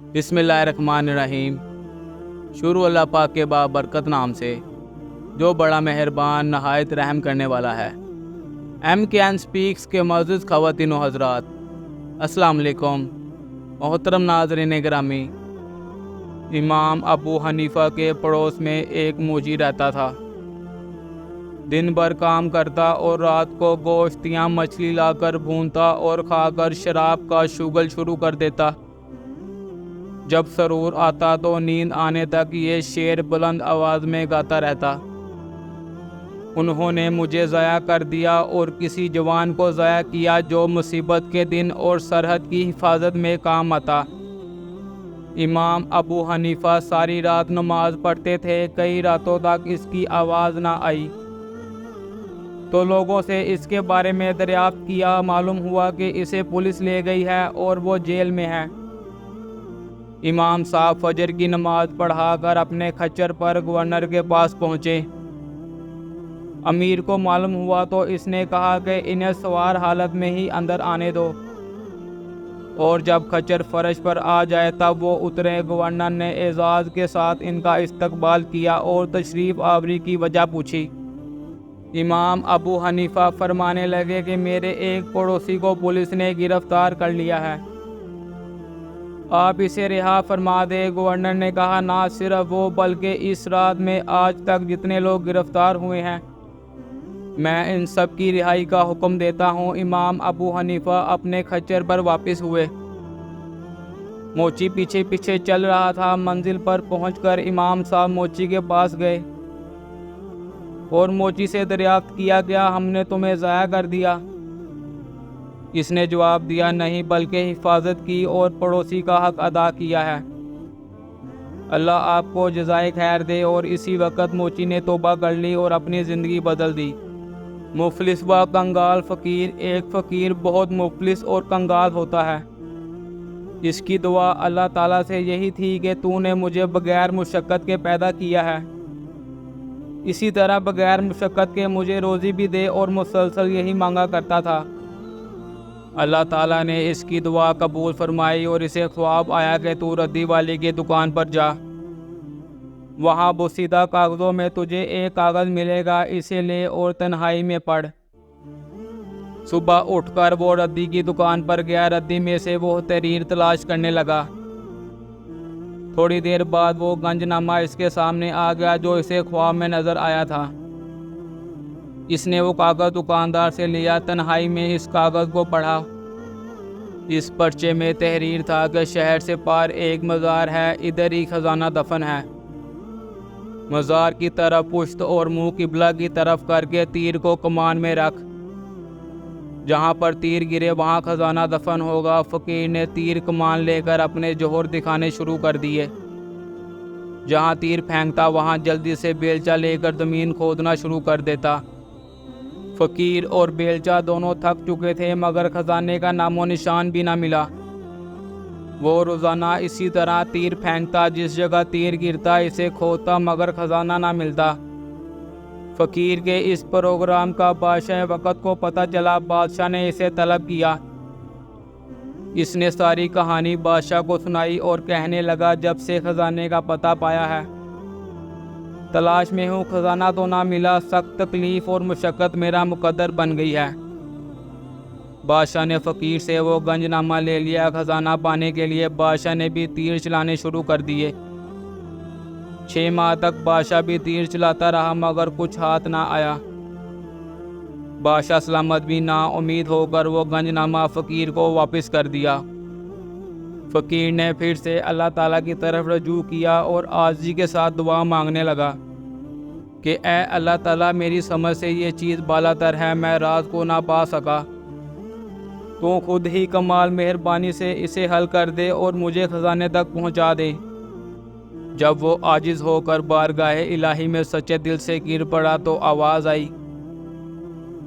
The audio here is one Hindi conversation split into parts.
बिस्मिल्लाहिर्रहमानिर्रहीम। शुरू अल्लाह पाक के बाबरकत नाम से जो बड़ा मेहरबान नहायत रहम करने वाला है। MKN स्पीक्स के मौजूद ख़वातीन व हज़रात, अस्सलाम वालेकुम। मोहतरम नाज़रीन गिरामी, इमाम अबू हनीफ़ा के पड़ोस में एक मौजी रहता था। दिन भर काम करता और रात को गोश्त या मछली लाकर भूनता और खाकर शराब का शुगल शुरू कर देता। जब सरूर आता तो नींद आने तक ये शेर बुलंद आवाज़ में गाता रहता। उन्होंने मुझे ज़ाया कर दिया और किसी जवान को ज़ाया किया जो मुसीबत के दिन और सरहद की हिफाजत में काम आता। इमाम अबू हनीफ़ा सारी रात नमाज पढ़ते थे। कई रातों तक इसकी आवाज़ ना आई तो लोगों से इसके बारे में दरियाफ्त किया। मालूम हुआ कि इसे पुलिस ले गई है और वो जेल में है। इमाम साहब फजर की नमाज पढ़ाकर अपने खच्चर पर गवर्नर के पास पहुँचे। अमीर को मालूम हुआ तो इसने कहा कि इन्हें सवार हालत में ही अंदर आने दो और जब खच्चर फर्श पर आ जाए तब वो उतरे। गवर्नर ने एजाज़ के साथ इनका इस्तकबाल किया और तशरीफ़ आवरी की वजह पूछी। इमाम अबू हनीफ़ा फरमाने लगे कि मेरे एक पड़ोसी को पुलिस ने गिरफ़्तार कर लिया है, आप इसे रिहा फरमा दे। गवर्नर ने कहा, ना सिर्फ वो बल्कि इस रात में आज तक जितने लोग गिरफ़्तार हुए हैं मैं इन सब की रिहाई का हुक्म देता हूँ। इमाम अबू हनीफ़ा अपने खच्चर पर वापस हुए। मोची पीछे पीछे चल रहा था। मंजिल पर पहुंचकर इमाम साहब मोची के पास गए और मोची से दरियाफ्त किया, क्या हमने तुम्हें ज़ाया कर दिया? इसने जवाब दिया, नहीं, बल्कि हिफाजत की और पड़ोसी का हक अदा किया है। अल्लाह आपको जज़ाए खैर दे। और इसी वक्त मोची ने तौबा कर ली और अपनी ज़िंदगी बदल दी। मुफलिस व कंगाल फ़कीर। एक फ़कीर बहुत मुफलिस और कंगाल होता है। इसकी दुआ अल्लाह ताला से यही थी कि तूने मुझे बग़ैर मुशक्क़त के पैदा किया है, इसी तरह बग़ैर मुशक्क़त के मुझे रोज़ी भी दे। और मुसलसल यही मांगा करता था। अल्लाह ताला ने इसकी दुआ कबूल फरमाई और इसे ख्वाब आया कि तू रद्दी वाले की दुकान पर जा, वहाँ बोसीदा कागज़ों में तुझे एक कागज़ मिलेगा, इसे ले और तन्हाई में पढ़। सुबह उठकर वो रद्दी की दुकान पर गया। रद्दी में से वो तहरीर तलाश करने लगा। थोड़ी देर बाद वो गंजनामा इसके सामने आ गया जो इसे ख्वाब में नज़र आया था। इसने वो कागज़ दुकानदार से लिया। तन्हाई में इस कागज़ को पढ़ा। इस पर्चे में तहरीर था कि शहर से पार एक मज़ार है, इधर ही खजाना दफन है। मज़ार की तरफ पुश्त और मुंह किबला की तरफ करके तीर को कमान में रख। जहाँ पर तीर गिरे वहाँ खजाना दफन होगा। फ़कीर ने तीर कमान लेकर अपने जोहर दिखाने शुरू कर दिए। जहाँ तीर फेंकता वहाँ जल्दी से बेलचा लेकर ज़मीन खोदना शुरू कर देता। फ़कीर और बेलचा दोनों थक चुके थे मगर ख़जाने का नामो निशान भी ना मिला। वो रोज़ाना इसी तरह तीर फेंकता। जिस जगह तीर गिरता इसे खोदता मगर ख़जाना ना मिलता। फ़कीर के इस प्रोग्राम का बादशाह वक़्त को पता चला। बादशाह ने इसे तलब किया। इसने सारी कहानी बादशाह को सुनाई और कहने लगा, जब से ख़जाने का पता पाया है तलाश में हूँ, ख़जाना तो ना मिला। सख्त तकलीफ़ और मुशक्क़त मेरा मुकद्दर बन गई है। बादशाह ने फ़कीर से वो गंजनामा ले लिया। ख़जाना पाने के लिए बादशाह ने भी तीर चलाने शुरू कर दिए। 6 माह तक बादशाह भी तीर चलाता रहा मगर कुछ हाथ ना आया। बादशाह सलामत भी ना उम्मीद होकर वो गंजनामा फ़कीर को वापस कर दिया। फ़कीर ने फिर से अल्लाह ताला की तरफ रजू किया और आज़ी के साथ दुआ मांगने लगा कि ए अल्लाह ताला, मेरी समझ से ये चीज़ बालातर है, मैं राज को ना पा सका। तो खुद ही कमाल मेहरबानी से इसे हल कर दे और मुझे ख़जाने तक पहुंचा दे। जब वो आजिज़ होकर बारगाह इलाही में सच्चे दिल से गिर पड़ा तो आवाज़ आई,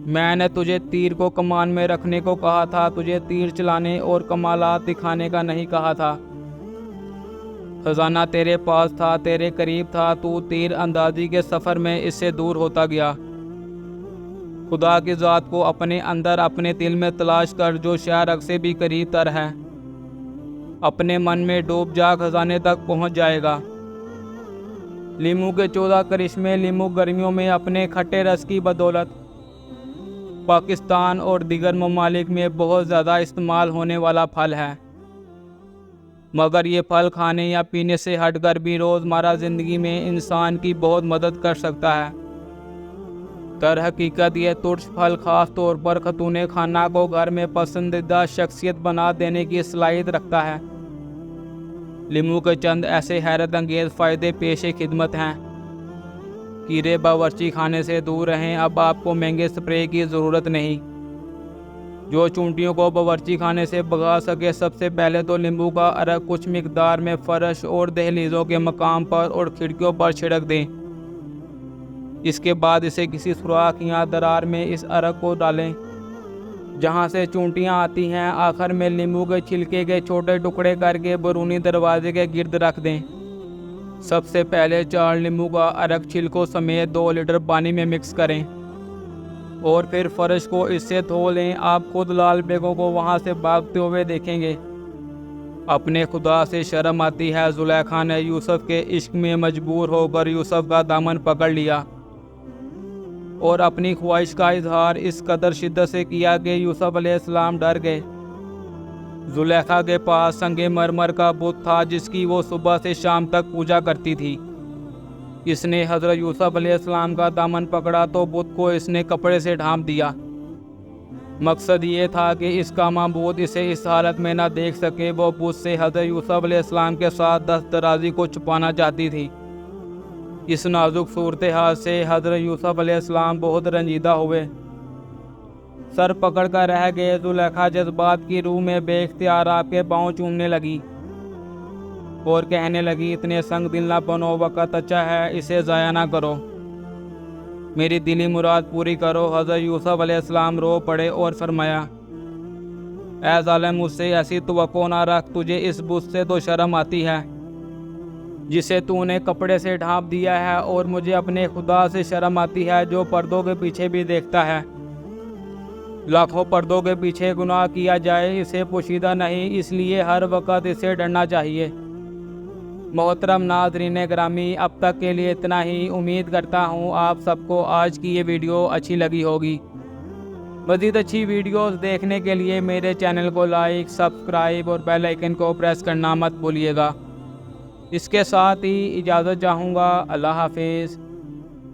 मैंने तुझे तीर को कमान में रखने को कहा था, तुझे तीर चलाने और कमालात दिखाने का नहीं कहा था। ख़जाना तेरे पास था, तेरे करीब था, तू तीर अंदाजी के सफ़र में इससे दूर होता गया। खुदा की ज़ात को अपने अंदर अपने दिल में तलाश कर जो शायरग से भी करीब तर है। अपने मन में डूब जा खजाने तक पहुंच जाएगा। लीमू के 14 करिश्मे। लीमू गर्मियों में अपने खट्टे रस की बदौलत पाकिस्तान और दीगर ममालिक में बहुत ज़्यादा इस्तेमाल होने वाला फल है, मगर ये फल खाने या पीने से हटकर भी रोज़मर्रा ज़िंदगी में इंसान की बहुत मदद कर सकता है। दर हकीकत ये तुर्श फल ख़ास तौर पर खतून खाना को घर में पसंदीदा शख्सियत बना देने की सलाहियत रखता है। लीमू के चंद ऐसे हैरत अंगेज़ फ़ायदे पेशे खिदमत हैं। कीड़े बावर्ची खाने से दूर रहें। अब आपको महंगे स्प्रे की ज़रूरत नहीं जो चूंटियों को बावर्ची खाने से भगा सके। सबसे पहले तो नींबू का अरक कुछ मिकदार में फर्श और दहलीज़ों के मकाम पर और खिड़कियों पर छिड़क दें। इसके बाद इसे किसी सुराख या दरार में इस अरक को डालें जहां से चूंटियां आती हैं। आखिर में नींबू के छिलके के छोटे टुकड़े करके बैरूनी दरवाजे के गिर्द रख दें। सबसे पहले 4 नींबू का अरक छिलकों समेत 2 लीटर पानी में मिक्स करें और फिर फर्श को इससे धो लें। आप खुद लाल बेगों को वहां से भागते हुए देखेंगे। अपने खुदा से शर्म आती है। जुलेखा ने यूसुफ के इश्क में मजबूर होकर यूसुफ का दामन पकड़ लिया और अपनी ख्वाहिश का इजहार इस कदर शिद्दत से किया कि यूसुफ अलैहिस्सलाम डर गए। जुलेखा के पास संगे मरमर का बुत था जिसकी वो सुबह से शाम तक पूजा करती थी। इसने हज़रत यूसुफ अलैहिस्सलाम का दामन पकड़ा तो बुत को इसने कपड़े से ढांप दिया। मकसद ये था कि इसका माबूद इसे इस हालत में न देख सके। वो बुत से हज़रत यूसुफ अलैहिस्सलाम के साथ दस्त दराजी को छुपाना चाहती थी। इस नाजुक सूरत हाल से हज़रत यूसुफ अलैहिस्सलाम बहुत रंजीदा हुए, सर पकड़ कर रह गए। जुलेखा जज्बात की रूह में बेख्तियार आपके पाँव चूमने लगी और कहने लगी, इतने संग दिल ना बनो, वक़्त अच्छा है, इसे ज़ाया ना करो, मेरी दिली मुराद पूरी करो। हज़रत यूसुफ अलैहिस्सलाम रो पड़े और फरमाया, ऐ ज़ालिम, मुझसे ऐसी तवक्को ना रख। तुझे इस बुत से तो शर्म आती है जिसे तूने कपड़े से ढांप दिया है, और मुझे अपने खुदा से शर्म आती है जो पर्दों के पीछे भी देखता है। लाखों पर्दों के पीछे गुनाह किया जाए, इसे पोशीदा नहीं, इसलिए हर वक्त इसे डरना चाहिए। मोहतरम नाज़रीन गिरामी, अब तक के लिए इतना ही। उम्मीद करता हूँ आप सबको आज की ये वीडियो अच्छी लगी होगी। मज़ीद अच्छी वीडियोस देखने के लिए मेरे चैनल को लाइक, सब्सक्राइब और बेल आइकन को प्रेस करना मत भूलिएगा। इसके साथ ही इजाज़त चाहूँगा। अल्लाह हाफिज़।